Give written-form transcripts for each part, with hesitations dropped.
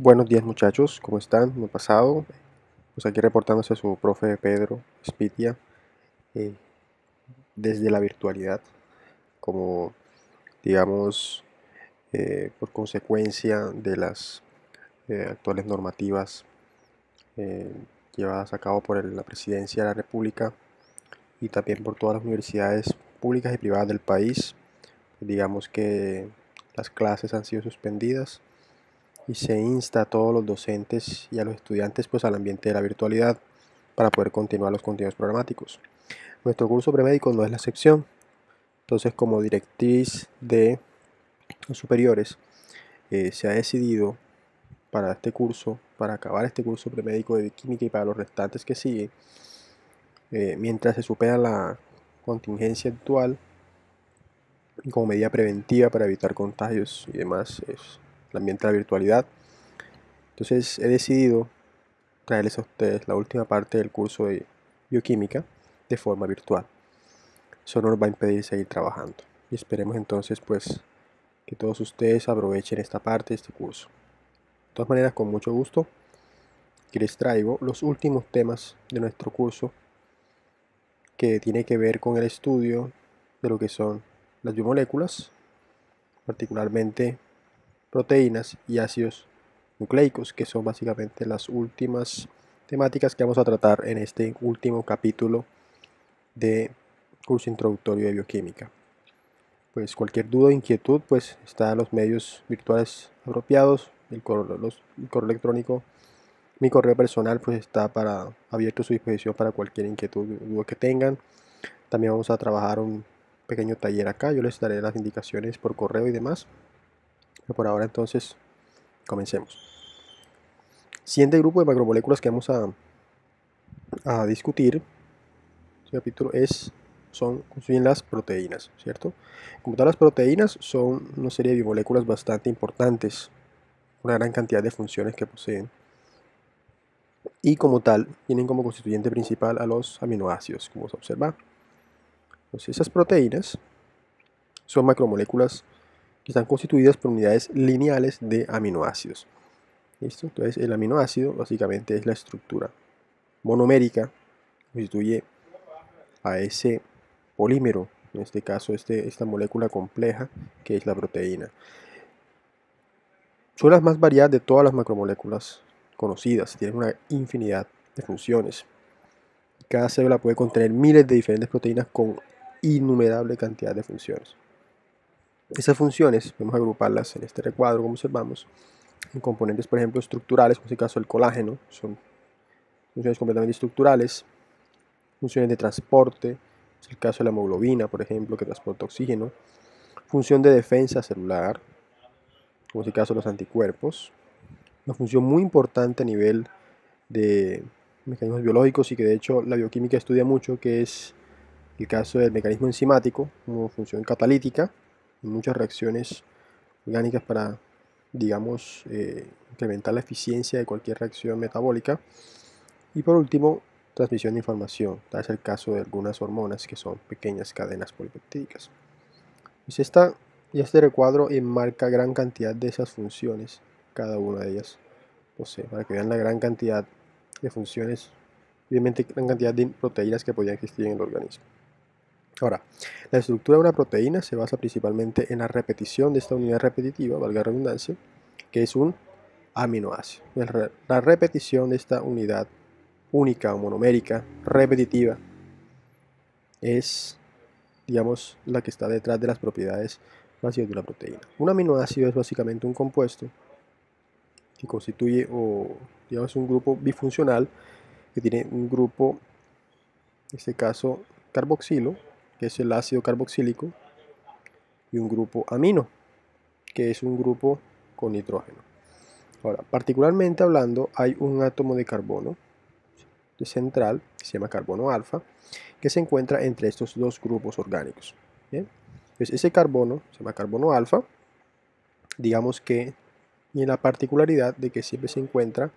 Buenos días muchachos, ¿cómo están? ¿Cómo ha pasado? Pues aquí reportándose su profe Pedro Spitia eh, desde la virtualidad, como digamos por consecuencia de las actuales normativas eh, llevadas a cabo por la Presidencia de la República y también por todas las universidades públicas y privadas del país. Digamos que las clases han sido suspendidas y se insta a todos los docentes y a los estudiantes pues al ambiente de la virtualidad para poder continuar los contenidos programáticos. Nuestro curso premédico no es la excepción, entonces como directriz de los superiores se ha decidido para este curso, para acabar este curso premédico de química y para los restantes que siguen, mientras se supera la contingencia actual y como medida preventiva para evitar contagios y demás, es el ambiente de la virtualidad. Entonces he decidido traerles a ustedes la última parte del curso de bioquímica de forma virtual. Eso no nos va a impedir seguir trabajando y esperemos entonces pues que todos ustedes aprovechen esta parte de este curso. De todas maneras, con mucho gusto que les traigo los últimos temas de nuestro curso que tiene que ver con el estudio de lo que son las biomoléculas, particularmente proteínas y ácidos nucleicos, que son básicamente las últimas temáticas que vamos a tratar en este último capítulo de curso introductorio de bioquímica. Pues cualquier duda o inquietud, pues está en los medios virtuales apropiados, el correo electrónico, mi correo personal pues está abierto a su disposición para cualquier inquietud o duda que tengan. También vamos a trabajar un pequeño taller acá, yo les daré las indicaciones por correo y demás. Pero por ahora entonces comencemos. Siguiente grupo de macromoléculas que vamos a discutir, este capítulo constituyen las proteínas, ¿cierto? Como tal, las proteínas son una serie de biomoléculas bastante importantes, una gran cantidad de funciones que poseen, y como tal, tienen como constituyente principal a los aminoácidos, como se observa. Entonces, esas proteínas son macromoléculas que están constituidas por unidades lineales de aminoácidos. ¿Listo? Entonces, el aminoácido básicamente es la estructura monomérica que constituye a ese polímero, en este caso esta molécula compleja que es la proteína. Son las más variadas de todas las macromoléculas conocidas, tienen una infinidad de funciones. Cada célula puede contener miles de diferentes proteínas con innumerable cantidad de funciones. Esas funciones podemos agruparlas en este recuadro, como observamos, en componentes, por ejemplo, estructurales, como es el caso del colágeno, son funciones completamente estructurales, funciones de transporte, es el caso de la hemoglobina, por ejemplo, que transporta oxígeno, función de defensa celular, como es el caso de los anticuerpos, una función muy importante a nivel de mecanismos biológicos y que de hecho la bioquímica estudia mucho, que es el caso del mecanismo enzimático como función catalítica en muchas reacciones orgánicas para, digamos, incrementar la eficiencia de cualquier reacción metabólica. Y por último, transmisión de información, tal es el caso de algunas hormonas que son pequeñas cadenas polipeptídicas. Pues este recuadro enmarca gran cantidad de esas funciones, cada una de ellas posee, para que vean la gran cantidad de funciones, obviamente gran cantidad de proteínas que podrían existir en el organismo. Ahora, la estructura de una proteína se basa principalmente en la repetición de esta unidad repetitiva, valga la redundancia, que es un aminoácido. La repetición de esta unidad única o monomérica repetitiva es, digamos, la que está detrás de las propiedades básicas de una proteína. Un aminoácido es básicamente un compuesto que constituye o, digamos, un grupo bifuncional que tiene un grupo, en este caso, carboxilo, que es el ácido carboxílico, y un grupo amino, que es un grupo con nitrógeno. Ahora, particularmente hablando, hay un átomo de carbono central, que se llama carbono alfa, que se encuentra entre estos dos grupos orgánicos. ¿Bien? Entonces, ese carbono se llama carbono alfa, digamos que tiene la particularidad de que siempre se encuentra,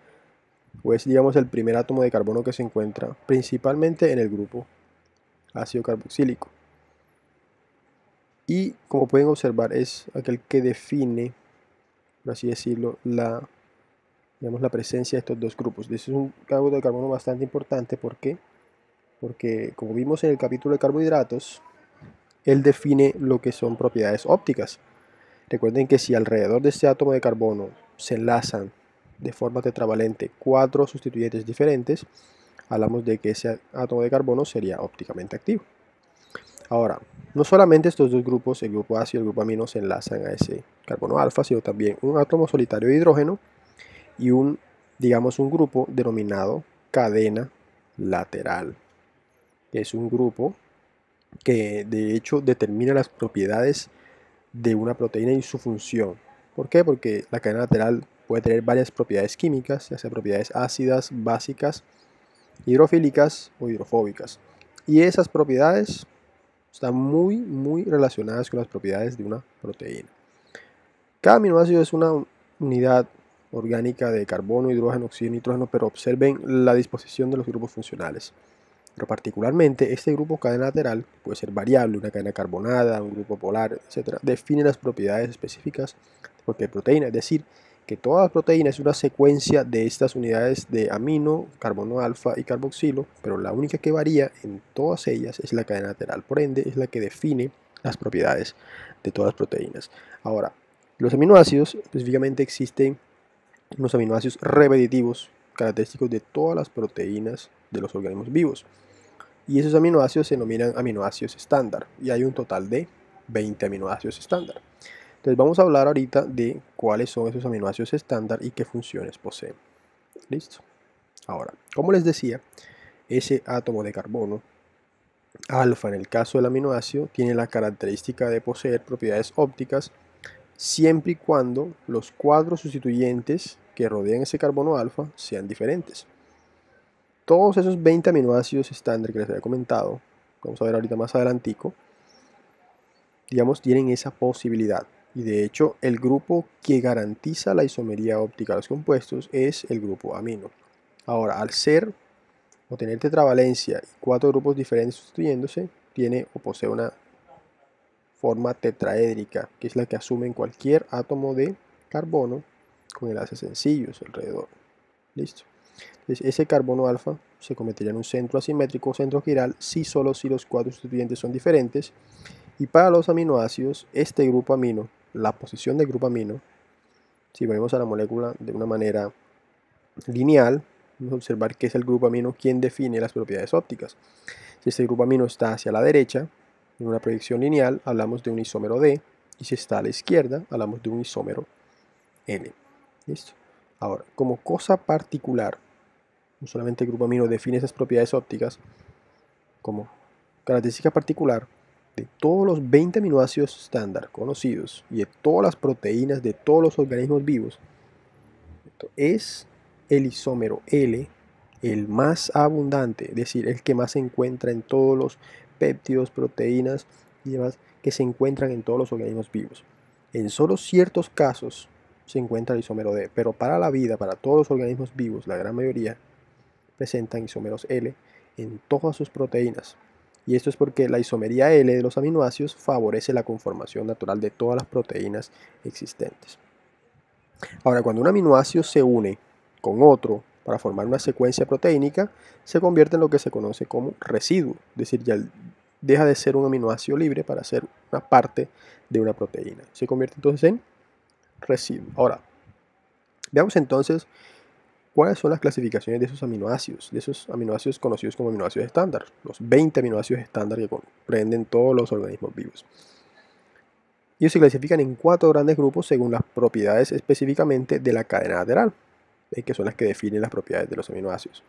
o es, digamos, el primer átomo de carbono que se encuentra principalmente en el grupo ácido carboxílico. Y como pueden observar, es aquel que define, por así decirlo, la digamos, la presencia de estos dos grupos. Este es un átomo de carbono bastante importante porque como vimos en el capítulo de carbohidratos, él define lo que son propiedades ópticas. Recuerden que si alrededor de este átomo de carbono se enlazan de forma tetravalente 4 sustituyentes diferentes, hablamos de que ese átomo de carbono sería ópticamente activo. Ahora, no solamente estos dos grupos, el grupo ácido y el grupo amino, se enlazan a ese carbono alfa, sino también un átomo solitario de hidrógeno y digamos, un grupo denominado cadena lateral, que es un grupo que de hecho determina las propiedades de una proteína y su función. ¿Por qué? Porque la cadena lateral puede tener varias propiedades químicas, ya sea propiedades ácidas, básicas, hidrofílicas o hidrofóbicas. Y esas propiedades están muy relacionadas con las propiedades de una proteína. Cada aminoácido es una unidad orgánica de carbono, hidrógeno, oxígeno y nitrógeno, pero observen la disposición de los grupos funcionales. Pero particularmente este grupo cadena lateral puede ser variable, una cadena carbonada, un grupo polar, etc. Define las propiedades específicas de cualquier proteína, es decir, que toda proteína es una secuencia de estas unidades de amino, carbono alfa y carboxilo, pero la única que varía en todas ellas es la cadena lateral, por ende es la que define las propiedades de todas las proteínas. Ahora, los aminoácidos, específicamente existen unos aminoácidos repetitivos característicos de todas las proteínas de los organismos vivos. Y esos aminoácidos se denominan aminoácidos estándar. Y hay un total de 20 aminoácidos estándar. Entonces vamos a hablar ahorita de cuáles son esos aminoácidos estándar y qué funciones poseen. ¿Listo? Ahora, como les decía, ese átomo de carbono, alfa en el caso del aminoácido, tiene la característica de poseer propiedades ópticas siempre y cuando los 4 sustituyentes que rodean ese carbono alfa sean diferentes. Todos esos 20 aminoácidos estándar que les había comentado, vamos a ver ahorita más adelantico, digamos, tienen esa posibilidad. Y de hecho, el grupo que garantiza la isomería óptica de los compuestos es el grupo amino. Ahora, al ser o tener tetravalencia y 4 grupos diferentes sustituyéndose, tiene o posee una forma tetraédrica, que es la que asume en cualquier átomo de carbono con enlaces sencillos alrededor. Listo. Entonces, ese carbono alfa se convertiría en un centro asimétrico o centro quiral si solo si los 4 sustituyentes son diferentes. Y para los aminoácidos, este grupo amino, la posición del grupo amino, si ponemos a la molécula de una manera lineal, vamos a observar que es el grupo amino quien define las propiedades ópticas. Si este grupo amino está hacia la derecha, en una proyección lineal, hablamos de un isómero D, y si está a la izquierda, hablamos de un isómero N. ¿Listo? Ahora, como cosa particular, no solamente el grupo amino define esas propiedades ópticas, como característica particular, de todos los 20 aminoácidos estándar conocidos y de todas las proteínas de todos los organismos vivos, es el isómero L el más abundante, es decir, el que más se encuentra en todos los péptidos, proteínas y demás que se encuentran en todos los organismos vivos. En solo ciertos casos se encuentra el isómero D, pero para la vida, para todos los organismos vivos, la gran mayoría presentan isómeros L en todas sus proteínas. Y esto es porque la isomería L de los aminoácidos favorece la conformación natural de todas las proteínas existentes. Ahora, cuando un aminoácido se une con otro para formar una secuencia proteínica, se convierte en lo que se conoce como residuo, es decir, ya deja de ser un aminoácido libre para ser una parte de una proteína. Se convierte entonces en residuo. Ahora, veamos entonces cuáles son las clasificaciones de esos aminoácidos conocidos como aminoácidos estándar, los 20 aminoácidos estándar que comprenden todos los organismos vivos. Ellos se clasifican en 4 grandes grupos según las propiedades específicamente de la cadena lateral, que son las que definen las propiedades de los aminoácidos.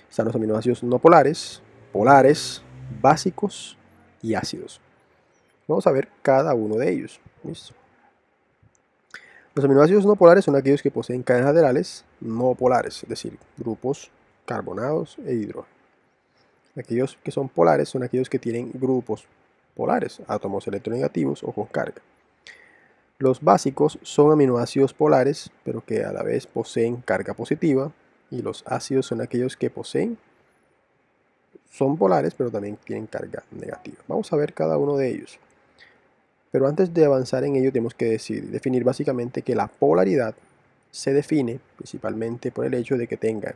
Están los aminoácidos no polares, polares, básicos y ácidos. Vamos a ver cada uno de ellos. ¿Listo? Los aminoácidos no polares son aquellos que poseen cadenas laterales no polares, es decir, grupos carbonados e hidrógeno. Aquellos que son polares son aquellos que tienen grupos polares, átomos electronegativos o con carga. Los básicos son aminoácidos polares, pero que a la vez poseen carga positiva, y los ácidos son aquellos que son polares, pero también tienen carga negativa. Vamos a ver cada uno de ellos. Pero antes de avanzar en ello tenemos que definir básicamente que la polaridad se define principalmente por el hecho de que tengan,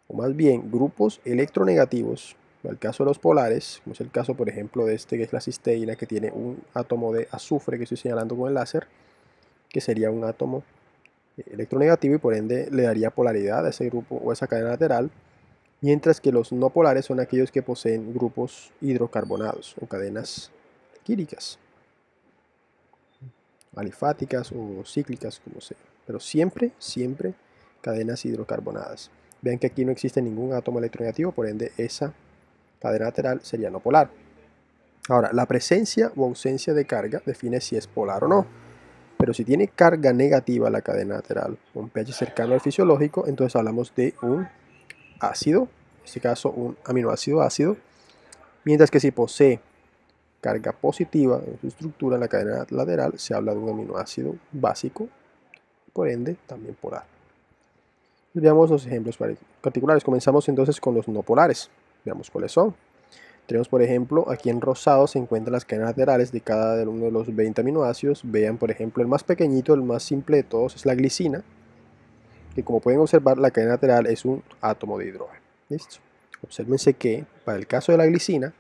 o más bien, grupos electronegativos, en el caso de los polares, como es el caso por ejemplo de este que es la cisteína, que tiene un átomo de azufre que estoy señalando con el láser, que sería un átomo electronegativo y por ende le daría polaridad a ese grupo o a esa cadena lateral, mientras que los no polares son aquellos que poseen grupos hidrocarbonados o cadenas quíricas, alifáticas o cíclicas, como sea, pero siempre cadenas hidrocarbonadas. Vean que aquí no existe ningún átomo electronegativo, por ende esa cadena lateral sería no polar. Ahora, la presencia o ausencia de carga define si es polar o no. Pero si tiene carga negativa la cadena lateral, un pH cercano al fisiológico, entonces hablamos de un ácido, en este caso un aminoácido ácido, mientras que si posee carga positiva en su estructura en la cadena lateral, se habla de un aminoácido básico, por ende también polar. Veamos los ejemplos particulares. Comenzamos entonces con los no polares. Veamos cuáles son. Tenemos, por ejemplo, aquí en rosado se encuentran las cadenas laterales de cada uno de los 20 aminoácidos. Vean, por ejemplo, el más pequeñito, el más simple de todos es la glicina, que como pueden observar, la cadena lateral es un átomo de hidrógeno. ¿Listo? Obsérvense que para el caso de la glicina,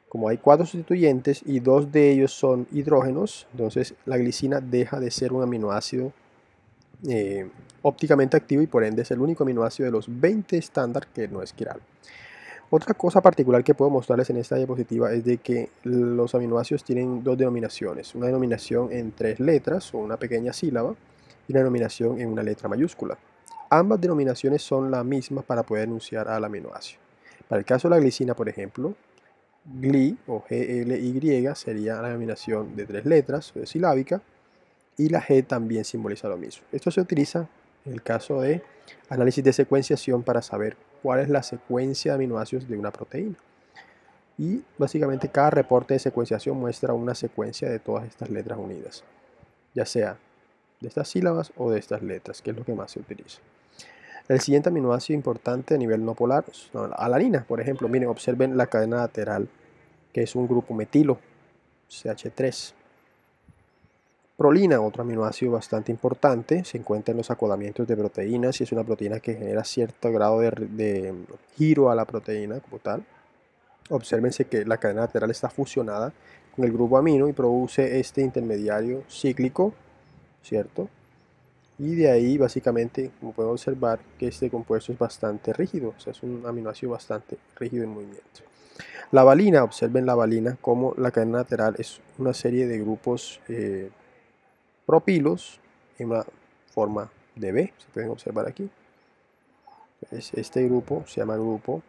como hay 4 sustituyentes y 2 de ellos son hidrógenos, entonces la glicina deja de ser un aminoácido ópticamente activo y por ende es el único aminoácido de los 20 estándar que no es quiral. Otra cosa particular que puedo mostrarles en esta diapositiva es de que los aminoácidos tienen dos denominaciones, una denominación en 3 letras o una pequeña sílaba y una denominación en una letra mayúscula. Ambas denominaciones son la misma para poder enunciar al aminoácido. Para el caso de la glicina, por ejemplo, GLI o GLY sería la denominación de 3 letras o silábica y la G también simboliza lo mismo. Esto se utiliza en el caso de análisis de secuenciación para saber cuál es la secuencia de aminoácidos de una proteína. Y básicamente cada reporte de secuenciación muestra una secuencia de todas estas letras unidas, ya sea de estas sílabas o de estas letras, que es lo que más se utiliza. El siguiente aminoácido importante a nivel no polar es la alanina, por ejemplo. Miren, observen la cadena lateral, que es un grupo metilo, CH3. Prolina, otro aminoácido bastante importante, se encuentra en los acodamientos de proteínas y es una proteína que genera cierto grado de giro a la proteína como tal. Obsérvense que la cadena lateral está fusionada con el grupo amino y produce este intermediario cíclico, ¿cierto? Y de ahí básicamente, como pueden observar, que este compuesto es bastante rígido, o sea, es un aminoácido bastante rígido en movimiento. La valina, observen la valina como la cadena lateral es una serie de grupos propilos en una forma de B, se pueden observar aquí. Este grupo se llama grupo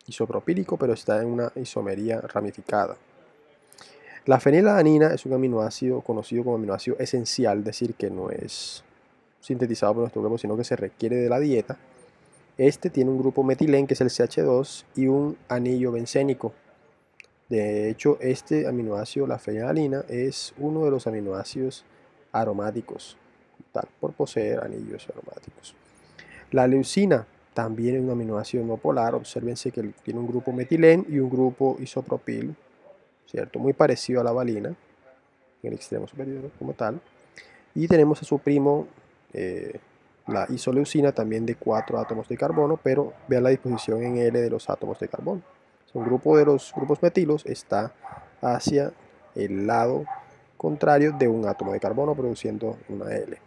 isopropílico, pero está en una isomería ramificada. La fenilalanina es un aminoácido conocido como aminoácido esencial, es decir, que no es sintetizado por nuestro cuerpo, sino que se requiere de la dieta. Este tiene un grupo metilén, que es el CH2, y un anillo bencénico. De hecho, este aminoácido, la fenilalanina, es uno de los aminoácidos aromáticos, tal, por poseer anillos aromáticos. La leucina también es un aminoácido no polar. Obsérvense que tiene un grupo metilén y un grupo isopropil, ¿cierto? Muy parecido a la valina, en el extremo superior como tal. Y tenemos a su primo, la isoleucina, también de 4 átomos de carbono, pero vean la disposición en L de los átomos de carbono. Un grupo de los grupos metilos está hacia el lado contrario de un átomo de carbono, produciendo una L.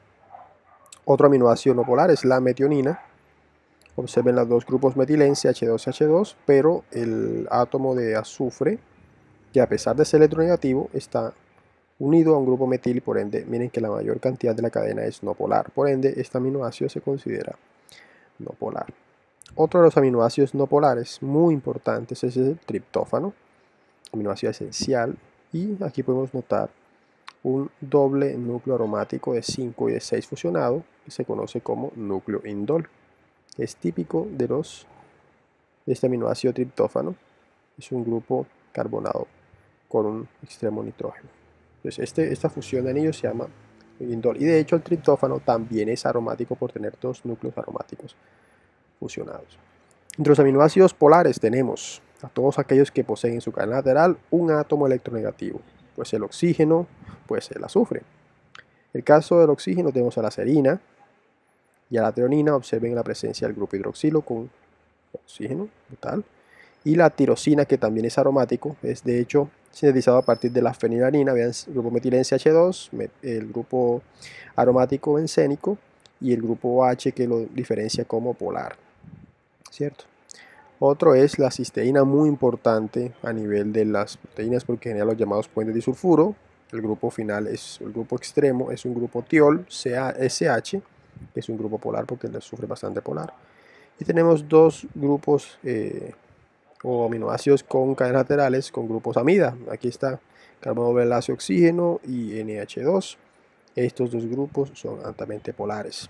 Otro aminoácido no polar es la metionina. Observen los dos grupos metilén, CH2CH2, pero el átomo de azufre, que a pesar de ser electronegativo, está unido a un grupo metil y por ende, miren que la mayor cantidad de la cadena es no polar. Por ende, este aminoácido se considera no polar. Otro de los aminoácidos no polares muy importantes es el triptófano, aminoácido esencial, y aquí podemos notar un doble núcleo aromático de 5 y de 6 fusionado, que se conoce como núcleo indol. Es típico de este aminoácido triptófano, es un grupo carbonado con un extremo nitrógeno. Entonces esta fusión de anillos se llama indol, y de hecho el triptófano también es aromático por tener dos núcleos aromáticos fusionados. Entre los aminoácidos polares tenemos a todos aquellos que poseen en su cadena lateral un átomo electronegativo, puede ser el oxígeno, puede ser el azufre. En el caso del oxígeno tenemos a la serina y a la treonina. Observen la presencia del grupo hidroxilo con oxígeno total. Y la tirosina, que también es aromático, es de hecho sintetizado a partir de la fenilalanina. Vean, el grupo metil-NCH2, el grupo aromático bencénico y el grupo H, que lo diferencia como polar, ¿cierto? Otro es la cisteína, muy importante a nivel de las proteínas porque genera los llamados puentes disulfuro. El grupo final es el grupo extremo, es un grupo tiol, SH, que es un grupo polar porque le sufre bastante polar. Y tenemos dos grupos o aminoácidos con cadenas laterales con grupos amida. Aquí está carbono doble enlace oxígeno y NH2. Estos dos grupos son altamente polares.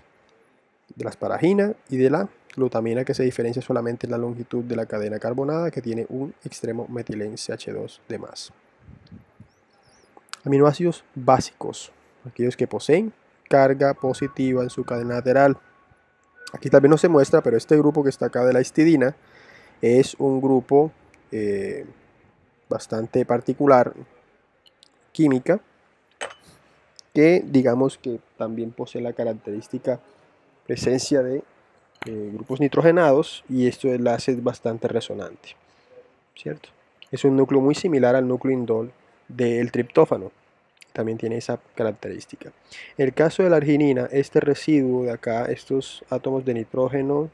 De la asparagina y de la glutamina, que se diferencia solamente en la longitud de la cadena carbonada, que tiene un extremo metil-NCH2 de más. Aminoácidos básicos, aquellos que poseen carga positiva en su cadena lateral. Aquí también no se muestra, pero este grupo que está acá de la histidina es un grupo bastante particular química, que digamos que también posee la característica presencia de grupos nitrogenados, y esto enlace es bastante resonante, ¿cierto? Es un núcleo muy similar al núcleo indol del triptófano, también tiene esa característica. En el caso de la arginina, este residuo de acá, estos átomos de nitrógeno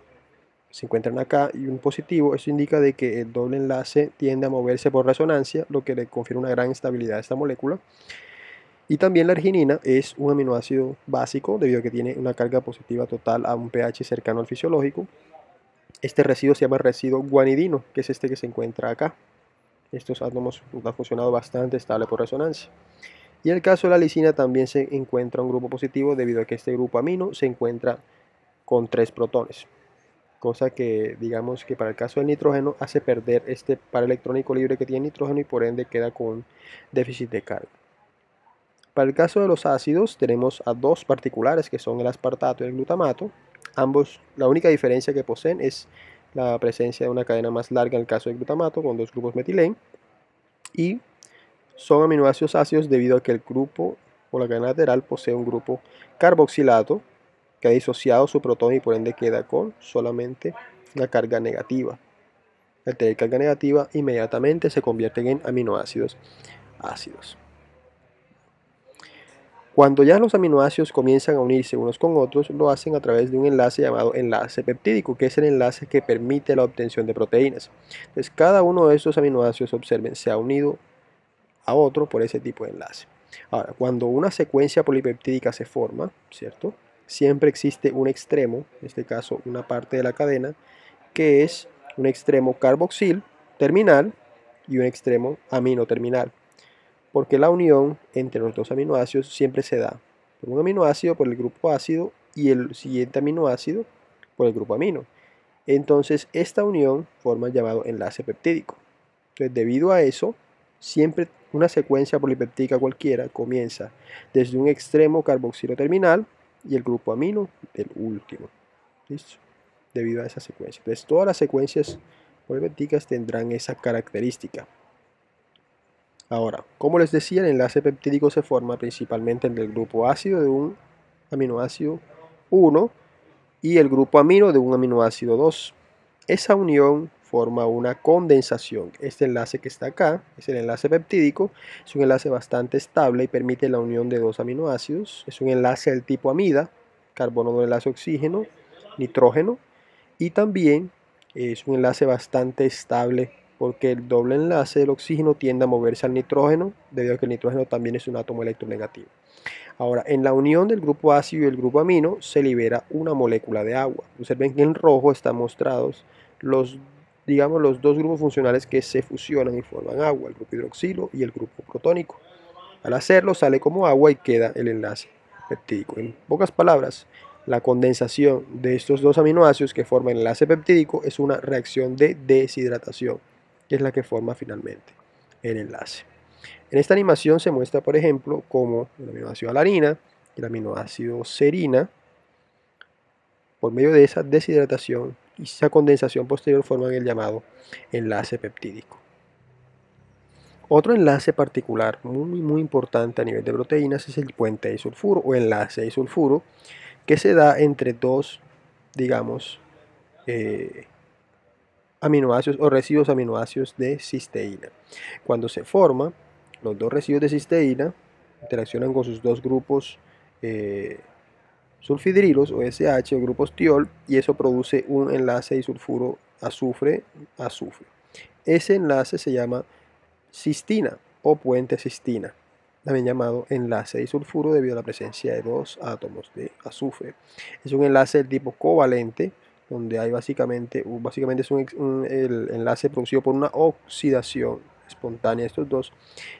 se encuentran acá y un positivo, eso indica de que el doble enlace tiende a moverse por resonancia, lo que le confiere una gran estabilidad a esta molécula. Y también la arginina es un aminoácido básico debido a que tiene una carga positiva total a un pH cercano al fisiológico. Este residuo se llama residuo guanidino, que es este que se encuentra acá. Estos átomos han funcionado bastante estable por resonancia. Y en el caso de la lisina también se encuentra un grupo positivo debido a que este grupo amino se encuentra con 3 protones. Cosa que digamos que para el caso del nitrógeno hace perder este par electrónico libre que tiene nitrógeno y por ende queda con déficit de carga. Para el caso de los ácidos tenemos a dos particulares que son el aspartato y el glutamato. Ambos, la única diferencia que poseen es la presencia de una cadena más larga en el caso del glutamato con dos grupos metilén, y son aminoácidos ácidos debido a que el grupo o la cadena lateral posee un grupo carboxilato que ha disociado su protón y por ende queda con solamente una carga negativa. Al tener carga negativa, inmediatamente se convierten en aminoácidos ácidos. Cuando ya los aminoácidos comienzan a unirse unos con otros, lo hacen a través de un enlace llamado enlace peptídico, que es el enlace que permite la obtención de proteínas. Entonces, cada uno de estos aminoácidos, observen, se ha unido a otro por ese tipo de enlace. Ahora, cuando una secuencia polipeptídica se forma, ¿cierto? Siempre existe un extremo, en este caso una parte de la cadena, que es un extremo carboxil terminal y un extremo amino terminal, porque la unión entre los dos aminoácidos siempre se da por un aminoácido por el grupo ácido y el siguiente aminoácido por el grupo amino. Entonces esta unión forma el llamado enlace peptídico. Entonces, debido a eso, siempre una secuencia polipeptídica cualquiera comienza desde un extremo carboxilo terminal y el grupo amino del último. ¿Listo? Debido a esa secuencia. Entonces todas las secuencias polipeptídicas tendrán esa característica. Ahora, como les decía, el enlace peptídico se forma principalmente entre el grupo ácido de un aminoácido 1 y el grupo amino de un aminoácido 2. Esa unión forma una condensación. Este enlace que está acá es el enlace peptídico, es un enlace bastante estable y permite la unión de dos aminoácidos. Es un enlace del tipo amida, carbono doble enlace oxígeno, nitrógeno, y también es un enlace bastante estable porque el doble enlace del oxígeno tiende a moverse al nitrógeno debido a que el nitrógeno también es un átomo electronegativo. Ahora, en la unión del grupo ácido y el grupo amino se libera una molécula de agua. Observen que en rojo están mostrados los, digamos, los dos grupos funcionales que se fusionan y forman agua, el grupo hidroxilo y el grupo protónico. Al hacerlo sale como agua y queda el enlace peptídico. En pocas palabras, la condensación de estos dos aminoácidos que forman el enlace peptídico es una reacción de deshidratación, que es la que forma finalmente el enlace. En esta animación se muestra, por ejemplo, cómo el aminoácido alanina y el aminoácido serina, por medio de esa deshidratación y esa condensación posterior, forman el llamado enlace peptídico. Otro enlace particular muy importante a nivel de proteínas es el puente disulfuro o enlace disulfuro, que se da entre dos, digamos, aminoácidos o residuos aminoácidos de cisteína. Cuando se forma, los dos residuos de cisteína interaccionan con sus dos grupos sulfidrilos o SH o grupos tiol, y eso produce un enlace disulfuro azufre-azufre. Ese enlace se llama cistina o puente cistina, también llamado enlace disulfuro debido a la presencia de dos átomos de azufre. Es un enlace de tipo covalente, donde hay básicamente es el enlace producido por una oxidación espontánea de estos dos,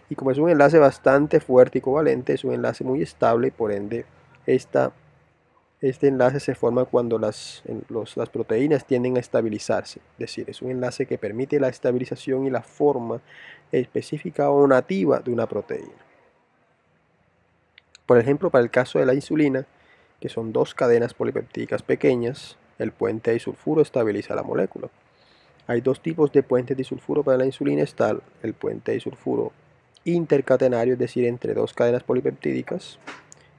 y como es un enlace bastante fuerte y covalente, es un enlace muy estable, y por ende este enlace se forma cuando las proteínas tienden a estabilizarse, es decir, es un enlace que permite la estabilización y la forma específica o nativa de una proteína. Por ejemplo, para el caso de la insulina, que son dos cadenas polipeptídicas pequeñas, el puente disulfuro estabiliza la molécula. Hay dos tipos de puentes disulfuro para la insulina. Está el puente disulfuro intercatenario, es decir, entre dos cadenas polipeptídicas,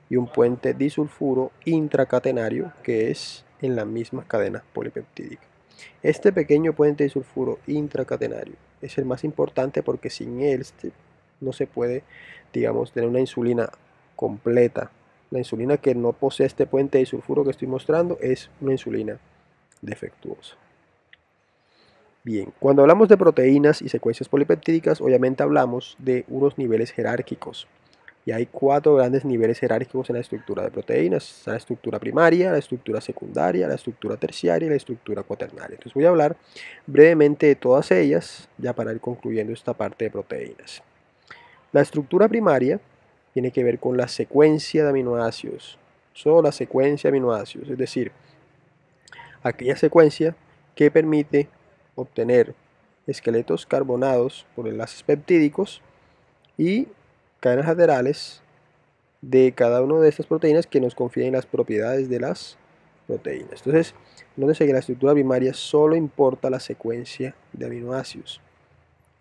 y un puente disulfuro intracatenario, que es en la misma cadena polipeptídica. Este pequeño puente disulfuro intracatenario es el más importante porque sin él no se puede, digamos, tener una insulina completa. La insulina que no posee este puente disulfuro que estoy mostrando es una insulina defectuosa. Bien, cuando hablamos de proteínas y secuencias polipeptídicas, obviamente hablamos de unos niveles jerárquicos. Y hay 4 grandes niveles jerárquicos en la estructura de proteínas. Está la estructura primaria, la estructura secundaria, la estructura terciaria y la estructura cuaternaria. Entonces voy a hablar brevemente de todas ellas, ya para ir concluyendo esta parte de proteínas. La estructura primaria tiene que ver con la secuencia de aminoácidos, solo la secuencia de aminoácidos, es decir, aquella secuencia que permite obtener esqueletos carbonados por enlaces peptídicos y cadenas laterales de cada una de estas proteínas que nos confieren las propiedades de las proteínas. Entonces, nótese que la estructura primaria solo importa la secuencia de aminoácidos.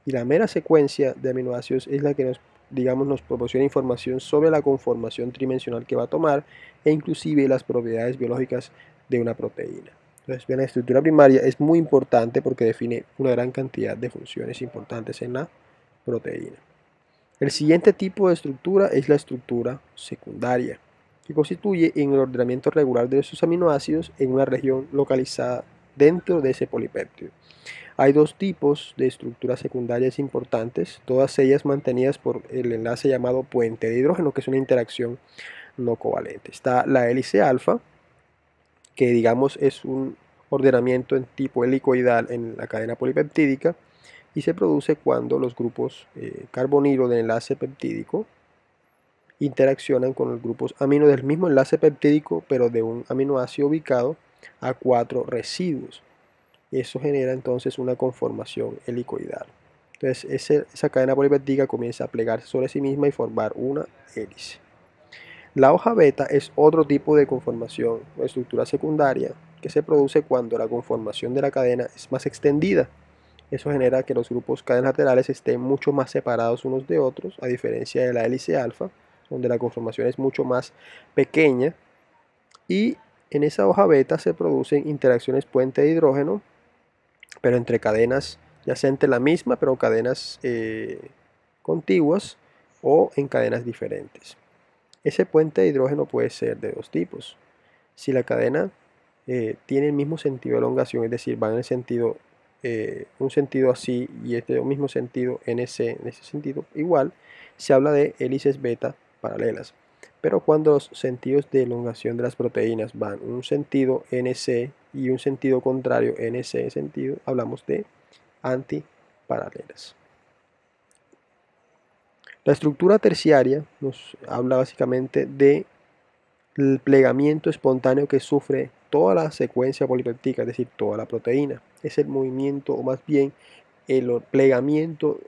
Y la mera secuencia de aminoácidos es la que nos proporciona información sobre la conformación tridimensional que va a tomar e inclusive las propiedades biológicas de una proteína. Entonces, bien, la estructura primaria es muy importante porque define una gran cantidad de funciones importantes en la proteína. El siguiente tipo de estructura es la estructura secundaria, que constituye en el ordenamiento regular de esos aminoácidos en una región localizada dentro de ese polipéptido. Hay dos tipos de estructuras secundarias importantes, todas ellas mantenidas por el enlace llamado puente de hidrógeno, que es una interacción no covalente. Está la hélice alfa, que digamos es un ordenamiento en tipo helicoidal en la cadena polipeptídica, y se produce cuando los grupos carbonilo del enlace peptídico interaccionan con los grupos amino del mismo enlace peptídico, pero de un aminoácido ubicado a 4 residuos. Eso genera entonces una conformación helicoidal. Entonces esa cadena polipeptídica comienza a plegarse sobre sí misma y formar una hélice. La hoja beta es otro tipo de conformación o estructura secundaria que se produce cuando la conformación de la cadena es más extendida. Eso genera que los grupos cadenas laterales estén mucho más separados unos de otros, a diferencia de la hélice alfa, donde la conformación es mucho más pequeña. Y en esa hoja beta se producen interacciones puente de hidrógeno, pero entre cadenas, ya sea entre la misma, pero cadenas contiguas o en cadenas diferentes. Ese puente de hidrógeno puede ser de dos tipos. Si la cadena tiene el mismo sentido de elongación, es decir, va en el sentido, un sentido así y este mismo sentido en ese sentido igual, se habla de hélices beta paralelas. Pero cuando los sentidos de elongación de las proteínas van un sentido NC y un sentido contrario NC sentido, hablamos de antiparalelas. La estructura terciaria nos habla básicamente de el plegamiento espontáneo que sufre toda la secuencia polipeptídica, es decir, toda la proteína. Es el movimiento, o más bien el plegamiento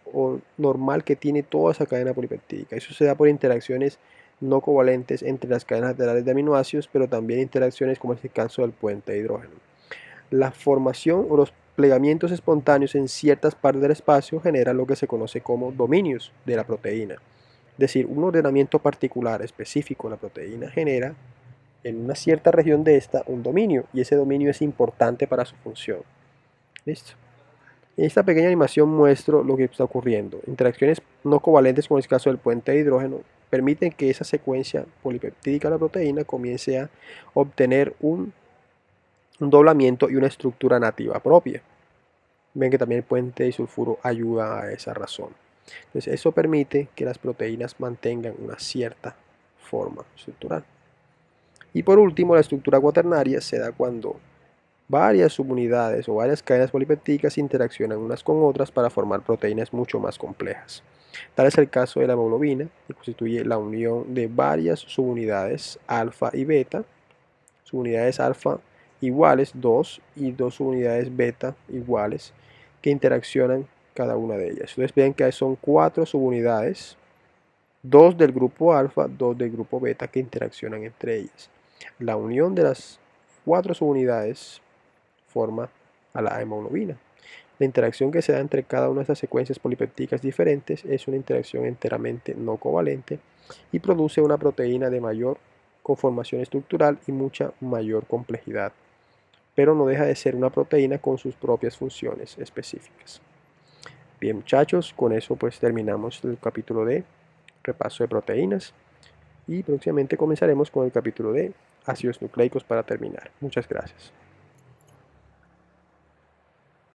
normal que tiene toda esa cadena polipeptídica. Eso se da por interacciones no covalentes entre las cadenas laterales de aminoácidos, pero también interacciones como es el caso del puente de hidrógeno. La formación o los desplegamientos espontáneos en ciertas partes del espacio generan lo que se conoce como dominios de la proteína. Es decir, un ordenamiento particular específico de la proteína genera en una cierta región de esta un dominio, y ese dominio es importante para su función. ¿Listo? En esta pequeña animación muestro lo que está ocurriendo. Interacciones no covalentes, como es el caso del puente de hidrógeno, permiten que esa secuencia polipeptídica de la proteína comience a obtener un doblamiento y una estructura nativa propia. Ven que también el puente disulfuro ayuda a esa razón. Entonces, eso permite que las proteínas mantengan una cierta forma estructural. Y por último, la estructura cuaternaria se da cuando varias subunidades o varias cadenas polipeptídicas interaccionan unas con otras para formar proteínas mucho más complejas. Tal es el caso de la hemoglobina, que constituye la unión de varias subunidades alfa y beta, subunidades alfa iguales 2 y dos subunidades beta iguales, que interaccionan cada una de ellas. Ustedes ven que son 4 subunidades, 2 del grupo alfa, 2 del grupo beta, que interaccionan entre ellas. La unión de las 4 subunidades forma a la hemoglobina. La interacción que se da entre cada una de estas secuencias polipeptídicas diferentes es una interacción enteramente no covalente y produce una proteína de mayor conformación estructural y mucha mayor complejidad, pero no deja de ser una proteína con sus propias funciones específicas. Bien, muchachos, con eso pues terminamos el capítulo de repaso de proteínas y próximamente comenzaremos con el capítulo de ácidos nucleicos para terminar. Muchas gracias.